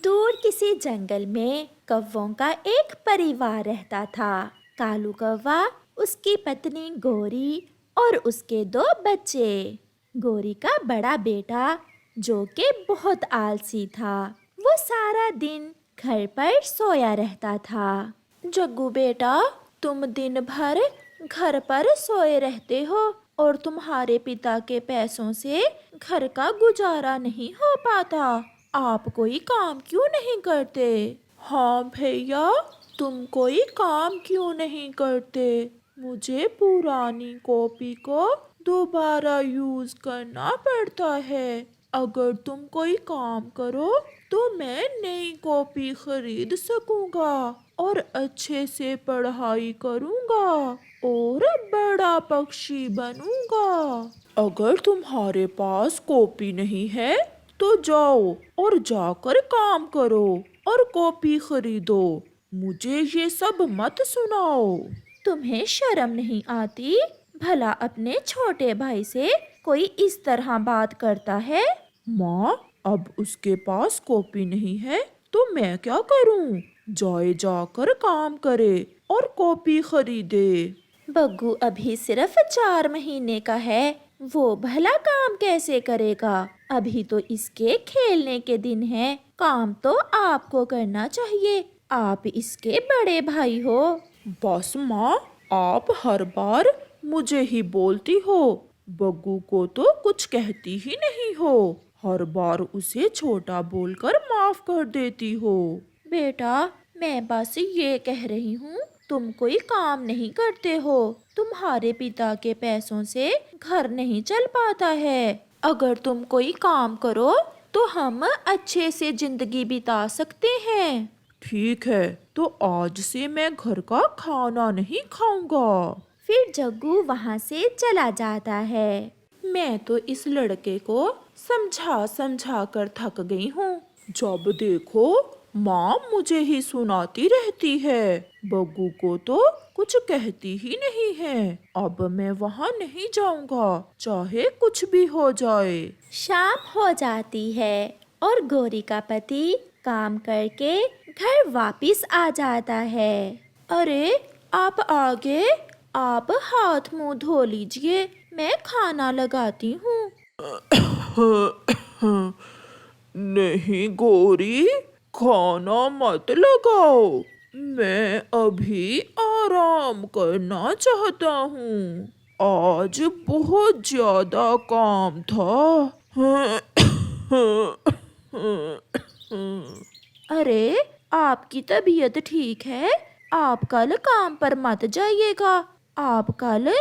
दूर किसी जंगल में कौवों का एक परिवार रहता था। कालू कौवा, उसकी पत्नी गोरी और उसके दो बच्चे। गोरी का बड़ा बेटा जो कि बहुत आलसी था, वो सारा दिन घर पर सोया रहता था। जग्गू बेटा, तुम दिन भर घर पर सोए रहते हो और तुम्हारे पिता के पैसों से घर का गुजारा नहीं हो पाता। आप कोई काम क्यों नहीं करते? हाँ भैया, तुम कोई काम क्यों नहीं करते? मुझे पुरानी कॉपी को दोबारा यूज करना पड़ता है। अगर तुम कोई काम करो तो मैं नई कॉपी खरीद सकूंगा और अच्छे से पढ़ाई करूंगा और बड़ा पक्षी बनूंगा। अगर तुम्हारे पास कॉपी नहीं है तो जाओ और जाकर काम करो और कॉपी खरीदो। मुझे ये सब मत सुनाओ। तुम्हें शर्म नहीं आती? भला अपने छोटे भाई से कोई इस तरह बात करता है? माँ, अब उसके पास कॉपी नहीं है तो मैं क्या करूँ? जाए जाकर काम करे और कॉपी खरीदे। बग्गू अभी सिर्फ 4 महीने का है, वो भला काम कैसे करेगा? अभी तो इसके खेलने के दिन हैं। काम तो आपको करना चाहिए, आप इसके बड़े भाई हो। बस माँ, आप हर बार मुझे ही बोलती हो, बग्गू को तो कुछ कहती ही नहीं हो। हर बार उसे छोटा बोलकर माफ कर देती हो। बेटा, मैं बस ये कह रही हूँ, तुम कोई काम नहीं करते हो। तुम्हारे पिता के पैसों से घर नहीं चल पाता है। अगर तुम कोई काम करो तो हम अच्छे से जिंदगी बिता सकते हैं। ठीक है, तो आज से मैं घर का खाना नहीं खाऊंगा। फिर जग्गू वहाँ से चला जाता है। मैं तो इस लड़के को समझा समझा कर थक गई हूँ। जब देखो माँ मुझे ही सुनाती रहती है, बग्गू को तो कुछ कहती ही नहीं है। अब मैं वहाँ नहीं जाऊँगा, चाहे कुछ भी हो जाए। शाम हो जाती है और गोरी का पति काम करके घर वापिस आ जाता है। अरे, आप आ गए? आप हाथ मुंह धो लीजिए, मैं खाना लगाती हूँ। नहीं गोरी, खाना मत लगाओ, मैं अभी आराम करना चाहता हूँ। आज बहुत ज्यादा काम था। अरे, आपकी तबीयत ठीक है? आप कल काम पर मत जाइएगा, आप कल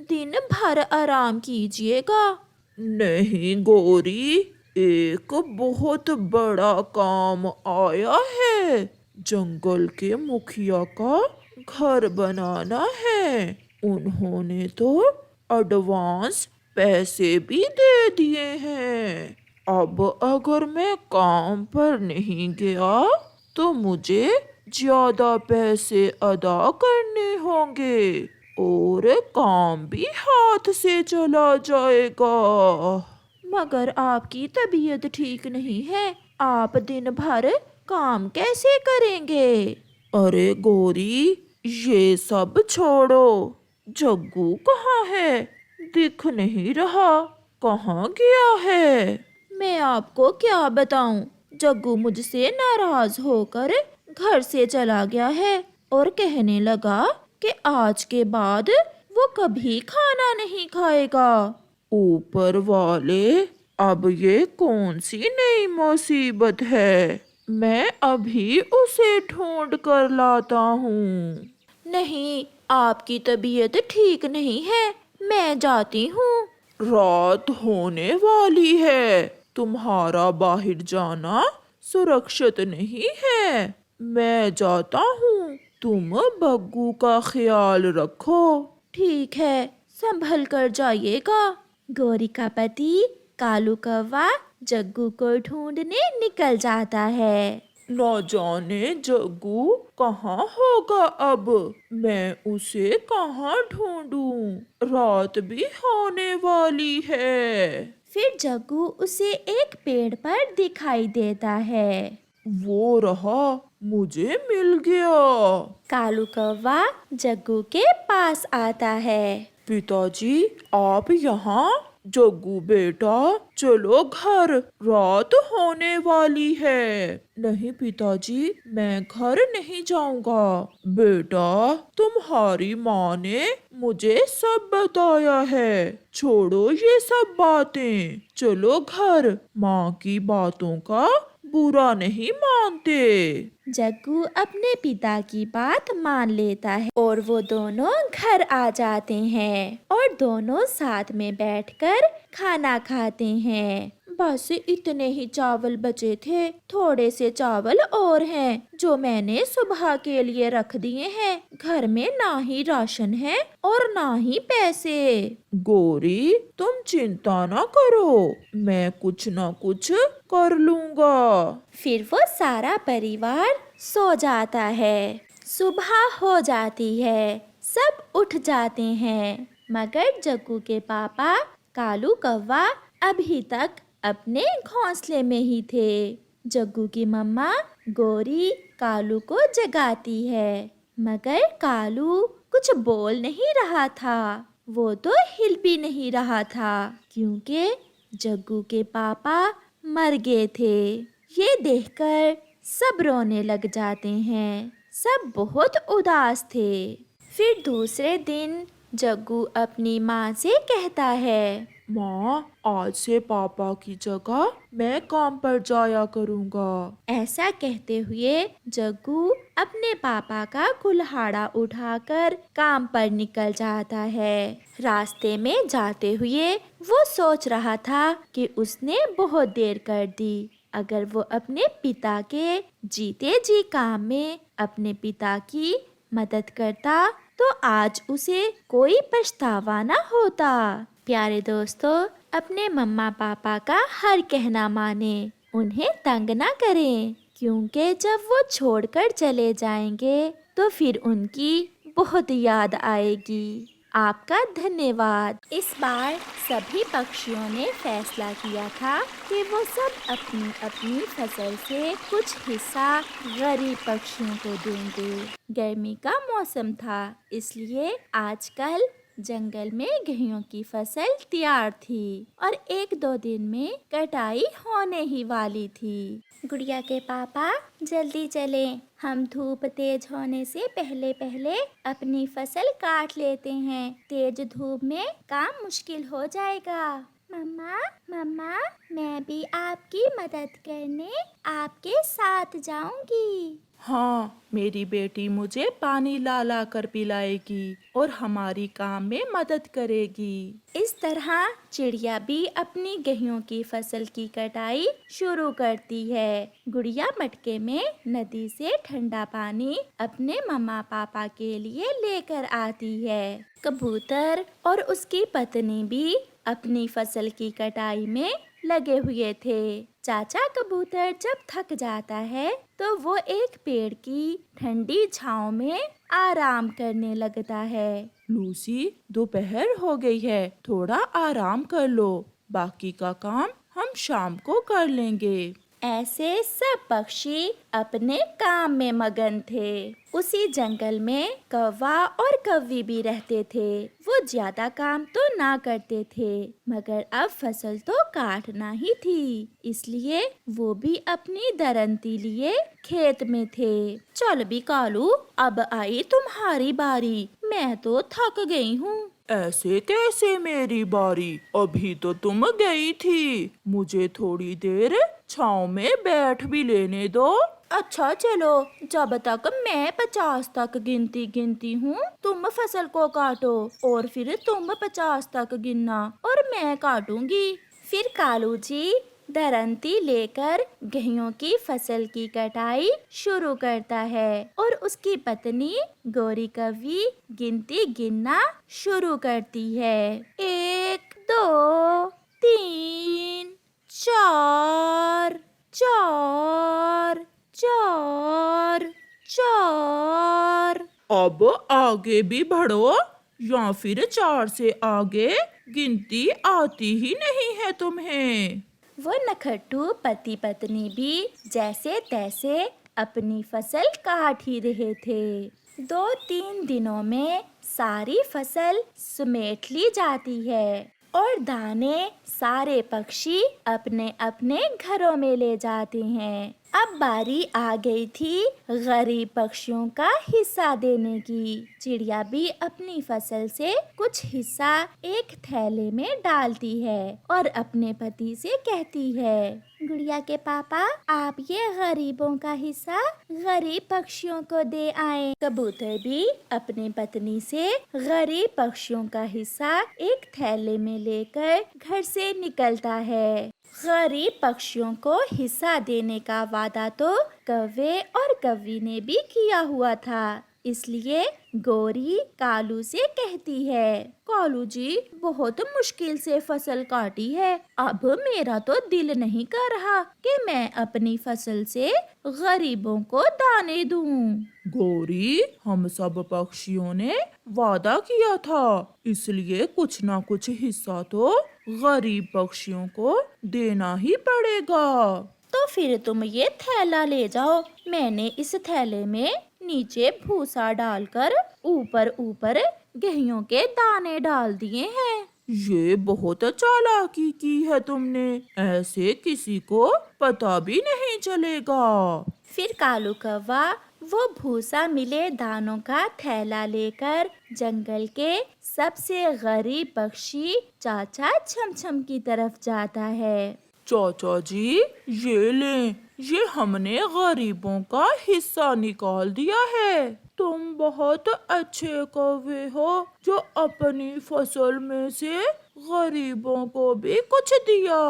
दिन भर आराम कीजिएगा। नहीं गोरी, एक बहुत बड़ा काम आया है। जंगल के मुखिया का घर बनाना है। उन्होंने तो एडवांस पैसे भी दे दिए हैं। अब अगर मैं काम पर नहीं गया तो मुझे ज्यादा पैसे अदा करने होंगे और काम भी हाथ से चला जाएगा। मगर आपकी तबीयत ठीक नहीं है, आप दिन भर काम कैसे करेंगे? अरे गोरी, ये सब छोड़ो। जग्गू कहाँ है? दिख नहीं रहा, कहाँ गया है? मैं आपको क्या बताऊं, जग्गू मुझसे नाराज होकर घर से चला गया है और कहने लगा कि आज के बाद वो कभी खाना नहीं खाएगा। ऊपर वाले, अब ये कौन सी नई मुसीबत है? मैं अभी उसे ढूंढ कर लाता हूँ। नहीं, आपकी तबीयत ठीक नहीं है, मैं जाती हूँ। रात होने वाली है, तुम्हारा बाहर जाना सुरक्षित नहीं है। मैं जाता हूँ, तुम बग्गू का ख्याल रखो। ठीक है, संभल कर जाइएगा। गोरी का पति कालू कौवा जग्गू को ढूंढने निकल जाता है। न जाने जग्गू कहाँ होगा अब, मैं उसे कहाँ ढूंढूं? रात भी होने वाली है। फिर जग्गू उसे एक पेड़ पर दिखाई देता है। वो रहा, मुझे मिल गया। कालू कौवा जग्गू के पास आता है। पिताजी, आप यहाँ? जग्गू बेटा, चलो घर, रात होने वाली है। नहीं पिताजी, मैं घर नहीं जाऊंगा। बेटा, तुम्हारी माँ ने मुझे सब बताया है। छोड़ो ये सब बातें, चलो घर। माँ की बातों का बुरा नहीं मानते। जग्गू अपने पिता की बात मान लेता है और वो दोनों घर आ जाते हैं और दोनों साथ में बैठकर खाना खाते हैं। बस इतने ही चावल बचे थे, थोड़े से चावल और हैं जो मैंने सुबह के लिए रख दिए हैं। घर में ना ही राशन है और ना ही पैसे। गौरी, तुम चिंता ना करो, मैं कुछ ना कुछ कर लूंगा। फिर वो सारा परिवार सो जाता है। सुबह हो जाती है, सब उठ जाते हैं, मगर जग्गू के पापा कालू कौवा अभी तक अपने घोंसले में ही थे। जग्गू की मम्मा गौरी कालू को जगाती है, मगर कालू कुछ बोल नहीं रहा था। वो तो हिल भी नहीं रहा था क्योंकि जग्गू के पापा मर गए थे। ये देखकर सब रोने लग जाते हैं। सब बहुत उदास थे। फिर दूसरे दिन जग्गू अपनी माँ से कहता है, माँ, आज से पापा की जगह मैं काम पर जाया करूँगा। ऐसा कहते हुए जग्गू अपने पापा का कुल्हाड़ा उठाकर काम पर निकल जाता है। रास्ते में जाते हुए वो सोच रहा था कि उसने बहुत देर कर दी। अगर वो अपने पिता के जीते जी काम में अपने पिता की मदद करता तो आज उसे कोई पछतावा न होता। प्यारे दोस्तों, अपने मम्मा पापा का हर कहना माने, उन्हें तंग ना करें, क्योंकि जब वो छोड़कर चले जाएंगे तो फिर उनकी बहुत याद आएगी। आपका धन्यवाद। इस बार सभी पक्षियों ने फैसला किया था कि वो सब अपनी अपनी फसल से कुछ हिस्सा गरीब पक्षियों को देंगे। गर्मी का मौसम था, इसलिए आजकल जंगल में गेहूं की फसल तैयार थी और 1-2 दिन में कटाई होने ही वाली थी। गुड़िया के पापा, जल्दी चलें, हम धूप तेज होने से पहले पहले अपनी फसल काट लेते हैं। तेज धूप में काम मुश्किल हो जाएगा। मम्मा, मम्मा, मैं भी आपकी मदद करने आपके साथ जाऊंगी। हाँ, मेरी बेटी मुझे पानी ला ला कर पिलाएगी और हमारी काम में मदद करेगी। इस तरह चिड़िया भी अपनी गेहूं की फसल की कटाई शुरू करती है। गुड़िया मटके में नदी से ठंडा पानी अपने मम्मा पापा के लिए लेकर आती है। कबूतर और उसकी पत्नी भी अपनी फसल की कटाई में लगे हुए थे। चाचा कबूतर जब थक जाता है तो वो एक पेड़ की ठंडी छांव में आराम करने लगता है। लूसी, दोपहर हो गई है, थोड़ा आराम कर लो, बाकी का काम हम शाम को कर लेंगे। ऐसे सब पक्षी अपने काम में मगन थे। उसी जंगल में कौवा और कौवी भी रहते थे। वो ज्यादा काम तो ना करते थे, मगर अब फसल तो काटना ही थी, इसलिए वो भी अपनी दरंती लिए खेत में थे। चल भी कालू, अब आई तुम्हारी बारी, मैं तो थक गई हूँ। ऐसे कैसे मेरी बारी? अभी तो तुम गई थी, मुझे थोड़ी देर छाँव में बैठ भी लेने दो। अच्छा चलो, जब तक मैं 50 तक गिनती हूँ तुम फसल को काटो और फिर तुम 50 तक गिनना और मैं काटूंगी। फिर कालू जी दरंती लेकर गेहूं की फसल की कटाई शुरू करता है और उसकी पत्नी गौरी कौवी गिनती गिनना शुरू करती है। 1 2 3 4 4 4 4। अब आगे भी बढ़ो, या फिर 4 से आगे गिनती आती ही नहीं है तुम्हें? वो नखट्टू पति पत्नी भी जैसे तैसे अपनी फसल काट ही रहे थे। 2-3 दिनों में सारी फसल समेट ली जाती है और दाने सारे पक्षी अपने अपने घरों में ले जाते हैं। अब बारी आ गई थी गरीब पक्षियों का हिस्सा देने की। चिड़िया भी अपनी फसल से कुछ हिस्सा एक थैले में डालती है और अपने पति से कहती है, गुड़िया के पापा, आप ये गरीबों का हिस्सा गरीब पक्षियों को दे आए। कबूतर भी अपनी पत्नी से गरीब पक्षियों का हिस्सा एक थैले में लेकर घर से निकलता है। गरीब पक्षियों को हिस्सा देने का वादा तो कौवे और कौवी ने भी किया हुआ था, इसलिए गोरी कालू से कहती है, कालू जी, बहुत मुश्किल से फसल काटी है। अब मेरा तो दिल नहीं कर रहा कि मैं अपनी फसल से गरीबों को दाने दूं। गोरी, हम सब पक्षियों ने वादा किया था, इसलिए कुछ ना कुछ हिस्सा तो गरीब पक्षियों को देना ही पड़ेगा। तो फिर तुम ये थैला ले जाओ। मैंने इस थैले में नीचे भूसा डालकर ऊपर ऊपर गेहूं के दाने डाल दिए हैं। ये बहुत चालाकी की है तुमने, ऐसे किसी को पता भी नहीं चलेगा। फिर कालू कौवा वो भूसा मिले दानों का थैला लेकर जंगल के सबसे गरीब पक्षी चाचा छमछम की तरफ जाता है। चाचा जी, ये लें, ये हमने गरीबों का हिस्सा निकाल दिया है। तुम बहुत अच्छे कौवे हो जो अपनी फसल में से गरीबों को भी कुछ दिया।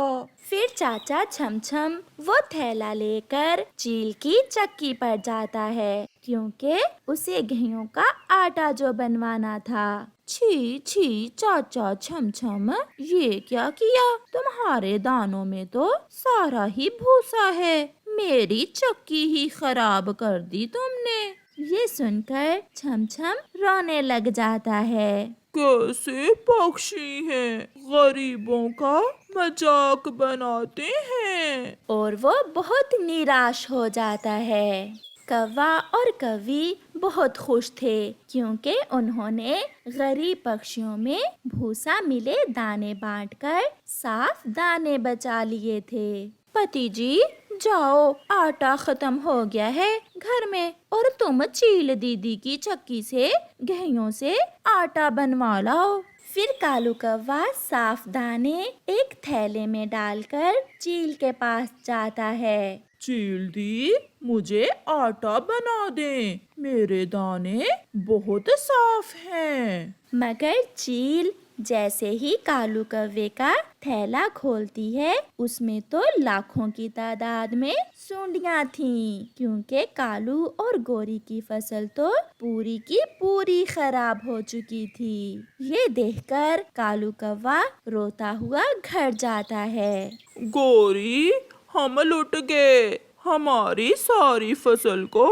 फिर चाचा छमछम वो थैला लेकर चील की चक्की पर जाता है, क्योंकि उसे गेहूं का आटा जो बनवाना था। छी छी चाचा छमछम, ये क्या किया? तुम्हारे दानों में तो सारा ही भूसा है, मेरी चक्की ही खराब कर दी तुमने। ये सुनकर छमछम रोने लग जाता है। कैसे पक्षी हैं, गरीबों का मजाक बनाते हैं। और वो बहुत निराश हो जाता है। कौवा और कौवी बहुत खुश थे, क्योंकि उन्होंने गरीब पक्षियों में भूसा मिले दाने बांटकर साफ दाने बचा लिए थे। पति जी, जाओ, आटा खत्म हो गया है घर में और तुम चील दीदी की चक्की से गेहूं से आटा बनवा लाओ। फिर कालू कौवा साफ दाने एक थैले में डालकर चील के पास जाता है। चील दी, मुझे आटा बना दे, मेरे दाने बहुत साफ हैं। मगर चील जैसे ही कालू कौवे का थैला खोलती है, उसमें तो लाखों की तादाद में सुंडियां थीं, क्योंकि कालू और गोरी की फसल तो पूरी की पूरी खराब हो चुकी थी। ये देखकर कालू कौवा रोता हुआ घर जाता है। गोरी, हम लुट गए, हमारी सारी फसल को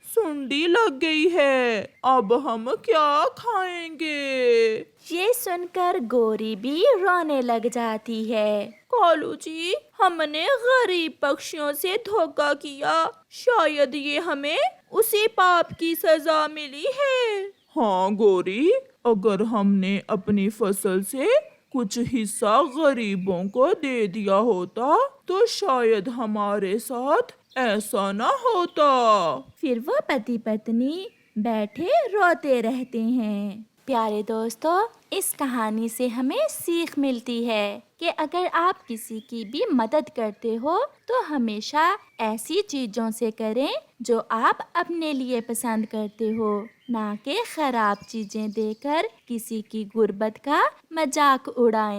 सुंडी लग गई है, अब हम क्या खाएंगे? ये सुनकर गोरी भी रोने लग जाती है। कालू जी, हमने गरीब पक्षियों से धोखा किया, शायद ये हमें उसी पाप की सजा मिली है। हाँ गोरी, अगर हमने अपनी फसल से कुछ हिस्सा गरीबों को दे दिया होता तो शायद हमारे साथ ऐसा ना होता। फिर वो पति पत्नी बैठे रोते रहते हैं। प्यारे दोस्तों, इस कहानी से हमें सीख मिलती है कि अगर आप किसी की भी मदद करते हो तो हमेशा ऐसी चीजों से करें जो आप अपने लिए पसंद करते हो, ना कि खराब चीजें देकर किसी की गुर्बत का मजाक उड़ाएं।